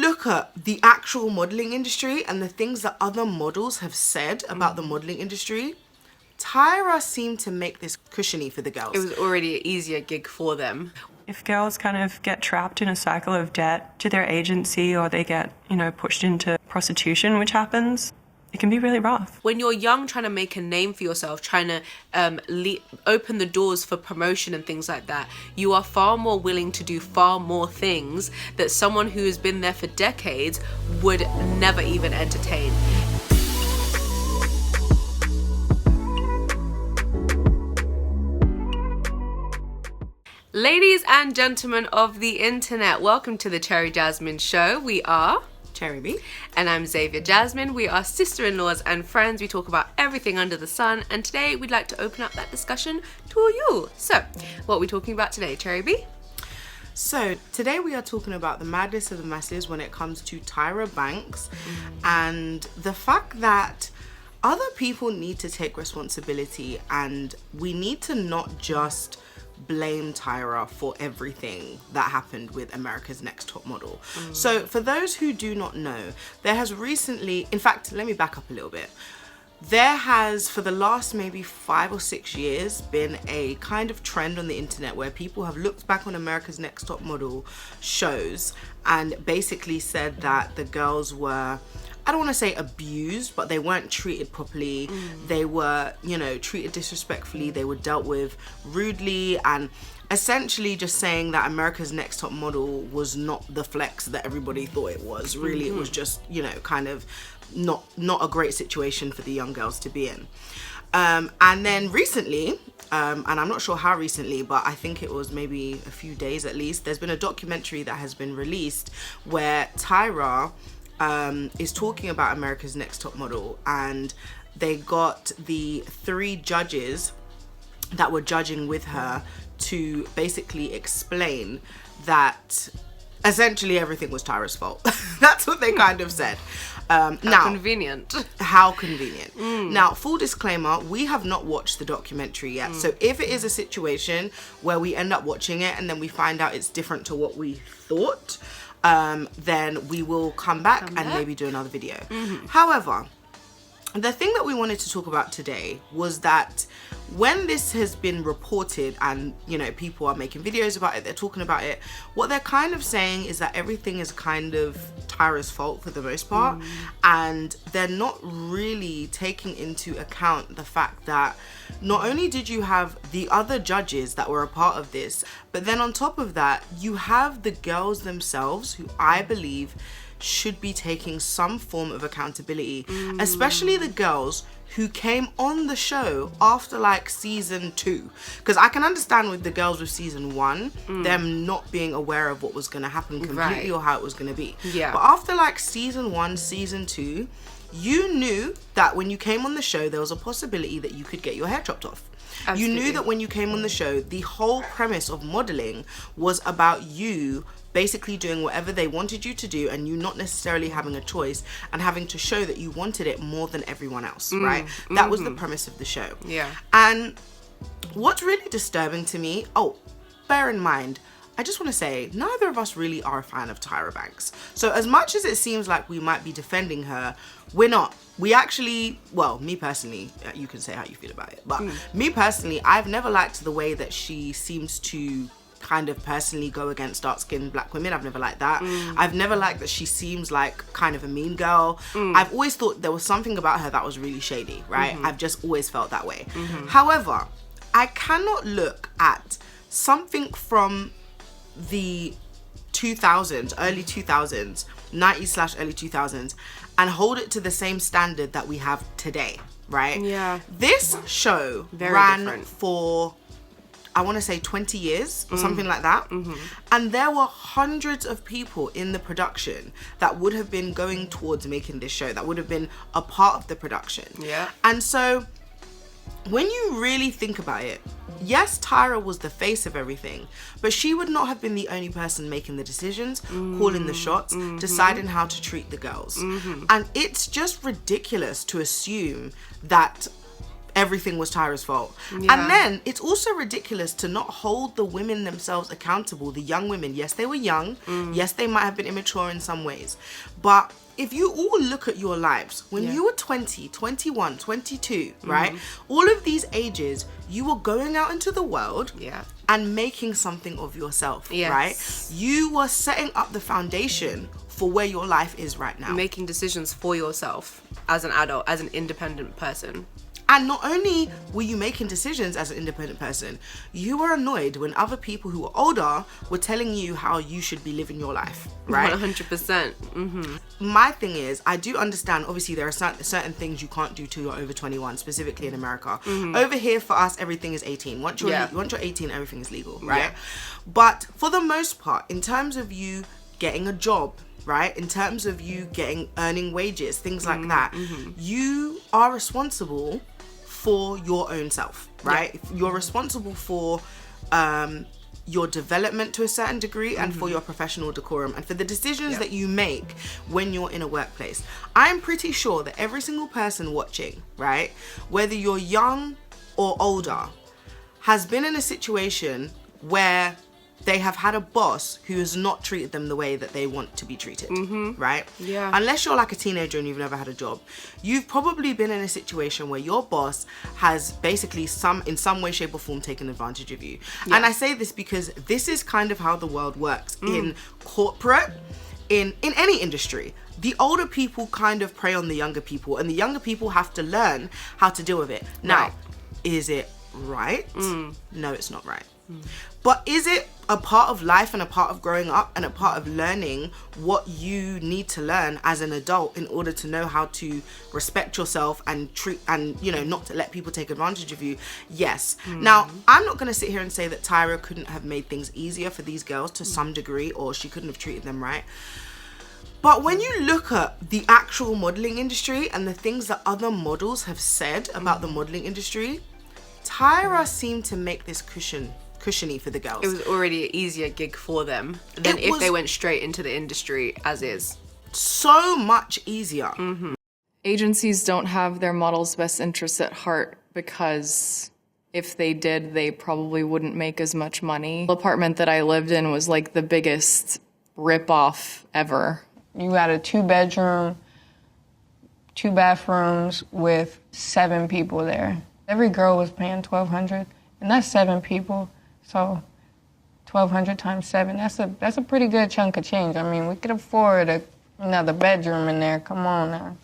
look at the actual modeling industry and the things that other models have said about the modeling industry, Tyra seemed to make this cushiony for the girls. It was already an easier gig for them. If girls kind of get trapped in a cycle of debt to their agency, or they get, pushed into prostitution, which happens, it can be really rough. When you're young, trying to make a name for yourself, trying to open the doors for promotion and things like that, you are far more willing to do far more things that someone who has been there for decades would never even entertain. Ladies and gentlemen of the internet, welcome to the Cherry Jazmine show. We are Cherry B. And I'm Xavia Jazmine. We are sister-in-laws and friends. We talk about everything under the sun. And today we'd like to open up that discussion to you. So, what are we talking about today, Cherry B? So, today we are talking about the madness of the masses when it comes to Tyra Banks and the fact that other people need to take responsibility, and we need to not just blame Tyra for everything that happened with America's Next Top Model. So for those who do not know, there has recently, in fact, let me back up a little bit. There has, for the last maybe 5 or 6 years, been a kind of trend on the internet where people have looked back on America's Next Top Model shows and basically said that the girls were, I don't want to say abused, but they weren't treated properly. They were, treated disrespectfully. They were dealt with rudely, and essentially just saying that America's Next Top Model was not the flex that everybody thought it was. Really, it was just, kind of not a great situation for the young girls to be in. And then recently, and I'm not sure how recently, but I think it was maybe a few days at least, there's been a documentary that has been released where Tyra is talking about America's Next Top Model, and they got the 3 judges that were judging with her to basically explain that essentially everything was Tyra's fault. That's what they kind of said. How convenient. How convenient. Now, full disclaimer, we have not watched the documentary yet. So if it is a situation where we end up watching it and then we find out it's different to what we thought, then we will come back and maybe do another video. However, the thing that we wanted to talk about today was that when this has been reported and, people are making videos about it, they're talking about it, what they're kind of saying is that everything is kind of Tyra's fault for the most part, and they're not really taking into account the fact that not only did you have the other judges that were a part of this, but then on top of that, you have the girls themselves who I believe should be taking some form of accountability, especially the girls who came on the show after like season 2, because I can understand with the girls with season 1 them not being aware of what was going to happen completely or how it was going to be, but after like season 1, season 2, you knew that when you came on the show there was a possibility that you could get your hair chopped off. Absolutely. You knew that when you came on the show, the whole premise of modeling was about you basically doing whatever they wanted you to do and you not necessarily having a choice and having to show that you wanted it more than everyone else, right? That was the premise of the show. Yeah. And what's really disturbing to me, bear in mind, I just want to say, neither of us really are a fan of Tyra Banks. So as much as it seems like we might be defending her, we're not. We actually, well, me personally, you can say how you feel about it, but me personally, I've never liked the way that she seems to kind of personally go against dark-skinned black women. I've never liked that. I've never liked that she seems like kind of a mean girl. I've always thought there was something about her that was really shady, right? I've just always felt that way. However, I cannot look at something from the 2000s, early 2000s, 90s/early 2000s, and hold it to the same standard that we have today, right? Yeah. This show ran for, I want to say 20 years or something like that. And there were hundreds of people in the production that would have been going towards making this show, that would have been a part of the production. Yeah. And so when you really think about it, yes, Tyra was the face of everything, but she would not have been the only person making the decisions, calling the shots, deciding how to treat the girls. And it's just ridiculous to assume that everything was Tyra's fault. Yeah. And then it's also ridiculous to not hold the women themselves accountable, the young women. Yes, they were young. Yes, they might have been immature in some ways. But if you all look at your lives, when you were 20, 21, 22, right? All of these ages, you were going out into the world and making something of yourself, right? You were setting up the foundation for where your life is right now. Making decisions for yourself as an adult, as an independent person. And not only were you making decisions as an independent person, you were annoyed when other people who were older were telling you how you should be living your life, right? 100%. My thing is, I do understand, obviously, there are certain things you can't do till you're over 21, specifically in America. Over here, for us, everything is 18. Once you're 18, everything is legal, right? But for the most part, in terms of you getting a job, right, in terms of you earning wages, things like that, you are responsible for your own self, right? You're responsible for your development to a certain degree and for your professional decorum and for the decisions that you make when you're in a workplace. I'm pretty sure that every single person watching, right, whether you're young or older, has been in a situation where they have had a boss who has not treated them the way that they want to be treated, right? Yeah. Unless you're like a teenager and you've never had a job, you've probably been in a situation where your boss has basically in some way, shape or form taken advantage of you. Yeah. And I say this because this is kind of how the world works in corporate, in any industry. The older people kind of prey on the younger people, and the younger people have to learn how to deal with it. Now, is it right? No, it's not right. But is it a part of life and a part of growing up and a part of learning what you need to learn as an adult in order to know how to respect yourself and treat and, you know, not to let people take advantage of you? Yes. Now, I'm not going to sit here and say that Tyra couldn't have made things easier for these girls to some degree, or she couldn't have treated them right. But when you look at the actual modeling industry and the things that other models have said about the modeling industry, Tyra seemed to make this cushiony for the girls. It was already an easier gig for them than if they went straight into the industry as is. So much easier. Agencies don't have their models' best interests at heart, because if they did, they probably wouldn't make as much money. The apartment that I lived in was like the biggest rip-off ever. You had a 2-bedroom, 2 bathrooms with 7 people there. Every girl was paying $1,200, and that's 7 people. So 1,200 times 7, that's a pretty good chunk of change. I mean, we could afford another bedroom in there. Come on now.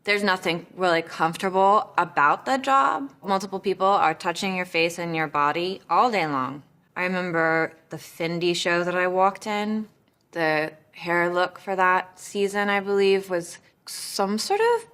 There's nothing really comfortable about the job. Multiple people are touching your face and your body all day long. I remember the Fendi show that I walked in. The hair look for that season, I believe, was some sort of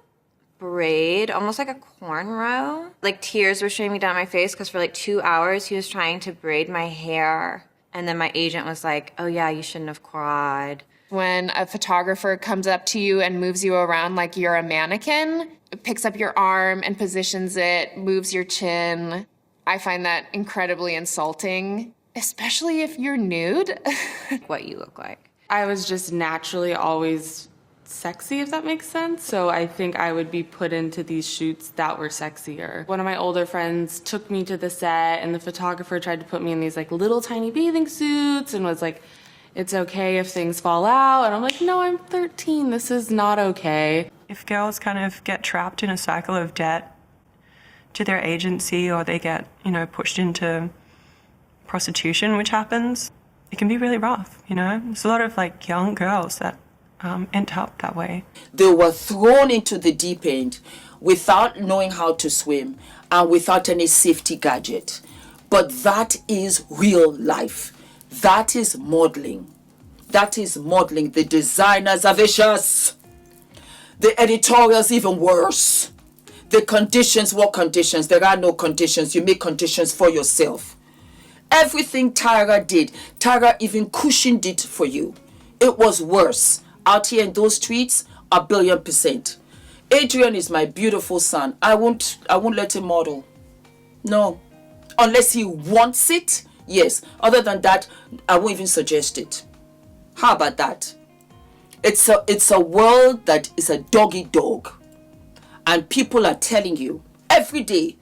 braid, almost like a cornrow. Like, tears were streaming down my face because for like 2 hours he was trying to braid my hair. And then my agent was like, oh yeah, you shouldn't have cried. When a photographer comes up to you and moves you around like you're a mannequin, picks up your arm and positions it, moves your chin, I find that incredibly insulting, especially if you're nude. What you look like. I was just naturally always sexy, if that makes sense. So I think I would be put into these shoots that were sexier. One of my older friends took me to the set, and the photographer tried to put me in these like little tiny bathing suits and was like, it's okay if things fall out. And I'm like, no, I'm 13. This is not okay. If girls kind of get trapped in a cycle of debt to their agency, or they get, you know, pushed into prostitution, which happens, it can be really rough, you know? There's a lot of like young girls that end up that way. They were thrown into the deep end without knowing how to swim and without any safety gadget. But that is real life. That is modeling. That is modeling. The designers are vicious. The editorials even worse. The conditions, what conditions? There are no conditions. You make conditions for yourself. Everything Tyra did, Tyra even cushioned it for you. It was worse. Out here in those streets, 1,000,000,000%. Adrian is my beautiful son. I won't let him model. No. Unless he wants it, yes. Other than that, I won't even suggest it. How about that? It's a world that is a dog-eat-dog. And people are telling you every day,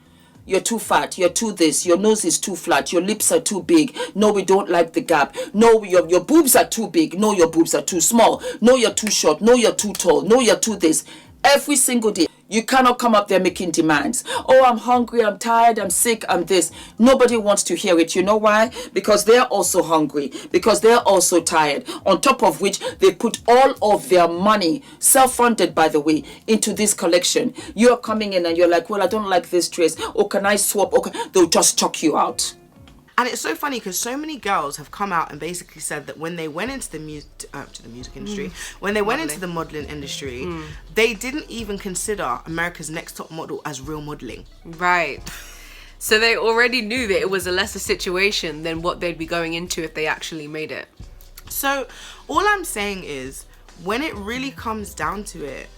you're too fat, you're too this, your nose is too flat, your lips are too big, no, we don't like the gap, no, your boobs are too big, no, your boobs are too small, no, you're too short, no, you're too tall, no, you're too this. Every single day. You cannot come up there making demands. Oh, I'm hungry, I'm tired, I'm sick, I'm this. Nobody wants to hear it. You know why? Because they're also hungry, because they're also tired. On top of which, they put all of their money, self-funded by the way, into this collection. You're coming in and you're like, well, I don't like this dress. Oh, can I swap? Okay, they'll just chuck you out. And it's so funny because so many girls have come out and basically said that when they went into the music industry, when they went into the modeling industry, they didn't even consider America's Next Top Model as real modeling. Right. So they already knew that it was a lesser situation than what they'd be going into if they actually made it. So all I'm saying is, when it really comes down to it,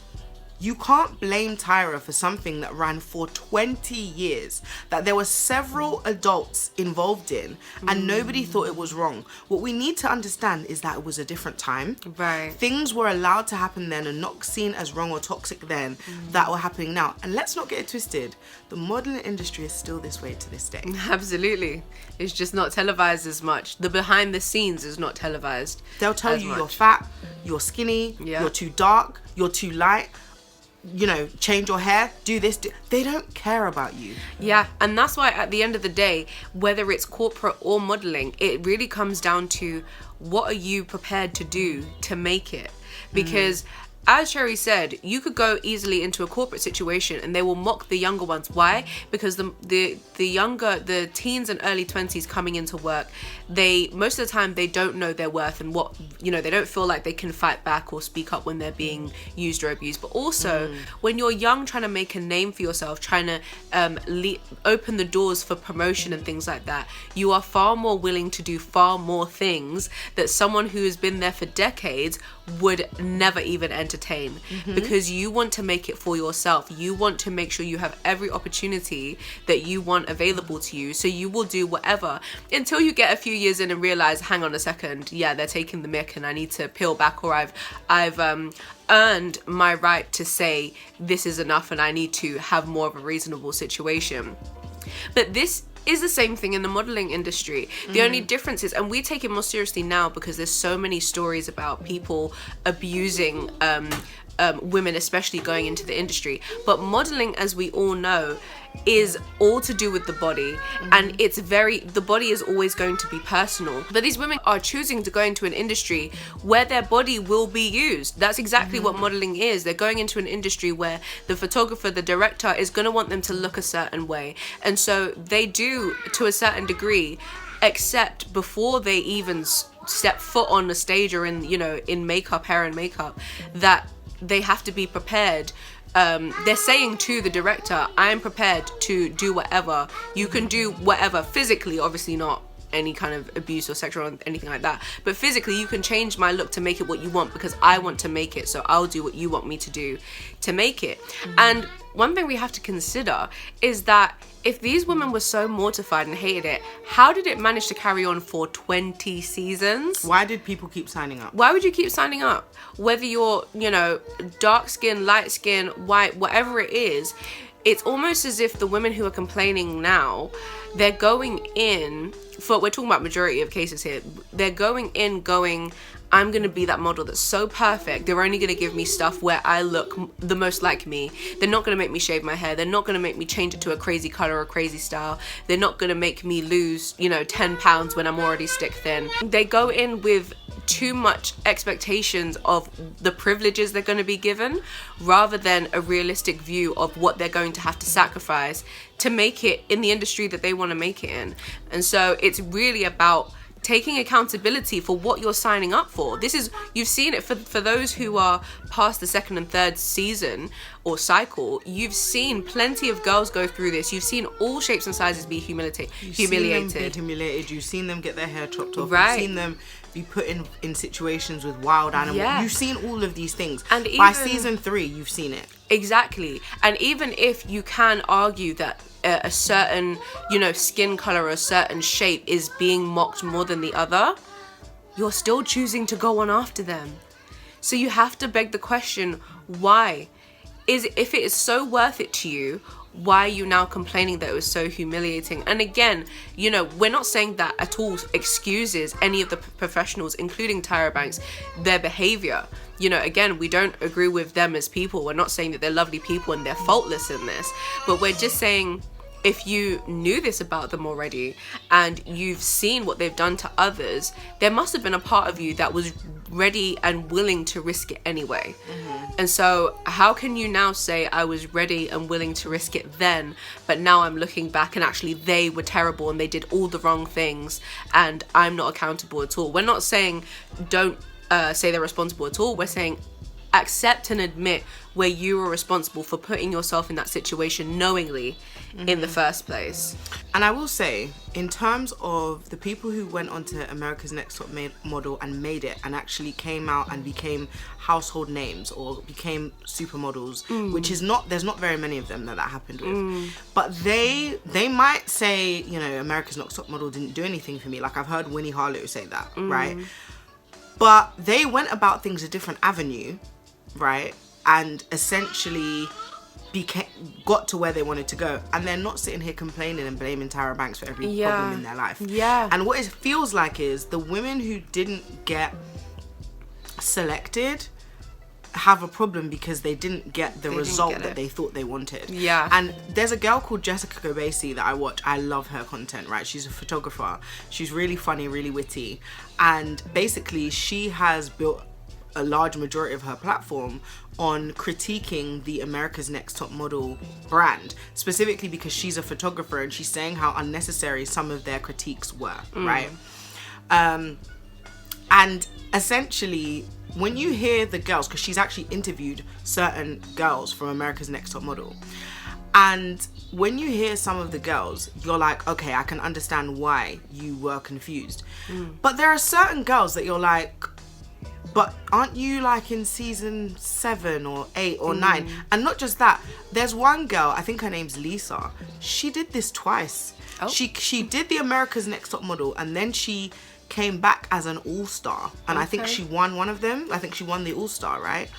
you can't blame Tyra for something that ran for 20 years, that there were several adults involved in, and nobody thought it was wrong. What we need to understand is that it was a different time. Right. Things were allowed to happen then and not seen as wrong or toxic then that were happening now. And let's not get it twisted. The modeling industry is still this way to this day. Absolutely. It's just not televised as much. The behind the scenes is not televised. They'll tell as you much. you're fat, you're skinny, you're too dark, you're too light. You know, change your hair, do this. They don't care about you. Yeah, and that's why at the end of the day, whether it's corporate or modeling, it really comes down to what are you prepared to do to make it? Because as Sherry said, you could go easily into a corporate situation and they will mock the younger ones. Why? Because the teens and early 20s coming into work, most of the time they don't know their worth and what, they don't feel like they can fight back or speak up when they're being used or abused. But also when you're young, trying to make a name for yourself, trying to open the doors for promotion and things like that, you are far more willing to do far more things that someone who has been there for decades would never even entertain, because you want to make it for yourself. You want to make sure you have every opportunity that you want available to you, so you will do whatever until you get a few years in and realize, hang on a second, yeah, they're taking the mick and I need to peel back, or I've earned my right to say this is enough and I need to have more of a reasonable situation. But this is the same thing in the modeling industry. The only difference is, and we take it more seriously now because there's so many stories about people abusing women, especially going into the industry. But modeling, as we all know, is all to do with the body, and the body is always going to be personal. But these women are choosing to go into an industry where their body will be used. That's exactly what modeling is. They're going into an industry where the photographer, the director, is going to want them to look a certain way, and so they do, to a certain degree, accept before they even step foot on the stage or in makeup, hair and makeup, that they have to be prepared. They're saying to the director, I am prepared to do whatever. You can do whatever physically, obviously not any kind of abuse or sexual or anything like that, but physically you can change my look to make it what you want, because I want to make it, so I'll do what you want me to do to make it. And one thing we have to consider is that if these women were so mortified and hated it, how did it manage to carry on for 20 seasons? Why did people keep signing up? Why would you keep signing up? Whether you're, dark skin, light skin, white, whatever it is, it's almost as if the women who are complaining now, they're going in, we're talking about majority of cases here, they're going in going, I'm going to be that model that's so perfect. They're only going to give me stuff where I look the most like me. They're not going to make me shave my hair. They're not going to make me change it to a crazy color or a crazy style. They're not going to make me lose, 10 pounds when I'm already stick thin. They go in with too much expectations of the privileges they're going to be given, rather than a realistic view of what they're going to have to sacrifice to make it in the industry that they want to make it in. And so it's really about taking accountability for what you're signing up for. You've seen it for those who are past the second and third season or cycle. You've seen plenty of girls go through this. You've seen all shapes and sizes be humiliated. You've seen them get their hair chopped off. Right. You've seen them be put in situations with wild animals. Yeah. You've seen all of these things. And by season 3, you've seen it. Exactly. And even if you can argue that a certain, skin color or a certain shape is being mocked more than the other, you're still choosing to go on after them. So you have to beg the question, why? If it is so worth it to you, why are you now complaining that it was so humiliating? And again, you know, we're not saying that at all excuses any of the professionals, including Tyra Banks, their behavior. You know, again, we don't agree with them as people. We're not saying that they're lovely people and they're faultless in this, but we're just saying, if you knew this about them already and you've seen what they've done to others, there must have been a part of you that was ready and willing to risk it anyway. And so how can you now say, I was ready and willing to risk it then, but now I'm looking back and actually they were terrible and they did all the wrong things and I'm not accountable at all? We're not saying don't say they're responsible at all. We're saying accept and admit where you were responsible for putting yourself in that situation knowingly in the first place. And I will say, in terms of the people who went on to America's Next Top Model and made it and actually came out and became household names or became supermodels, which is not, there's not very many of them that happened with. But they might say, you know, America's Next Top Model didn't do anything for me. Like I've heard Winnie Harlow say that, right? But they went about things a different avenue, right? And essentially got to where they wanted to go, and they're not sitting here complaining and blaming Tyra Banks for every problem in their life. And what it feels like is the women who didn't get selected have a problem because they didn't get the result that they thought they wanted. And there's a girl called Jessica Gobasi that I watch. I love her content, right? She's a photographer. She's really funny, really witty, and basically she has built a large majority of her platform on critiquing the America's Next Top Model brand, specifically because she's a photographer and she's saying how unnecessary some of their critiques were, right? And essentially, when you hear the girls, because she's actually interviewed certain girls from America's Next Top Model, and when you hear some of the girls, you're like, okay, I can understand why you were confused. But there are certain girls that you're like, but aren't you like in season 7 or 8 or 9? And not just that, there's one girl, I think her name's Lisa. She did this twice. She did the America's Next Top Model and then she came back as an all-star. And I think she won one of them. I think she won the all-star, right?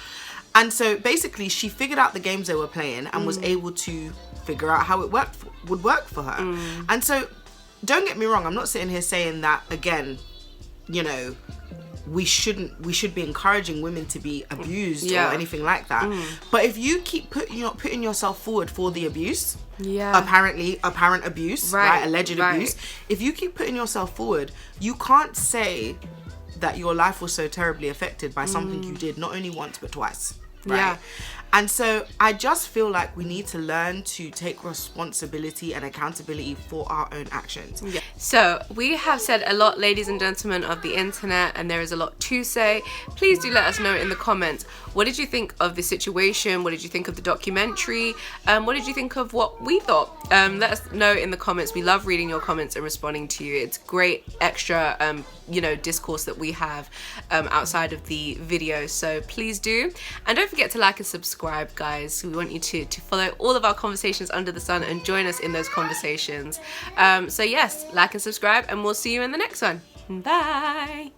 And so basically she figured out the games they were playing and was able to figure out how it would work for her. And so don't get me wrong, I'm not sitting here saying that, again, you know, we should be encouraging women to be abused or anything like that. But if you keep putting yourself forward for the abuse, apparent abuse, right, alleged abuse, if you keep putting yourself forward, you can't say that your life was so terribly affected by something you did not only once but twice, right? And so I just feel like we need to learn to take responsibility and accountability for our own actions. So we have said a lot, ladies and gentlemen of the internet, and there is a lot to say. Please do let us know in the comments, what did you think of the situation? What did you think of the documentary? What did you think of what we thought? Let us know in the comments. We love reading your comments and responding to you. It's great extra you know, discourse that we have outside of the video, so please do. And don't forget to like and subscribe, guys. We want you to follow all of our conversations under the sun and join us in those conversations. So yes, like and subscribe, and we'll see you in the next one. Bye.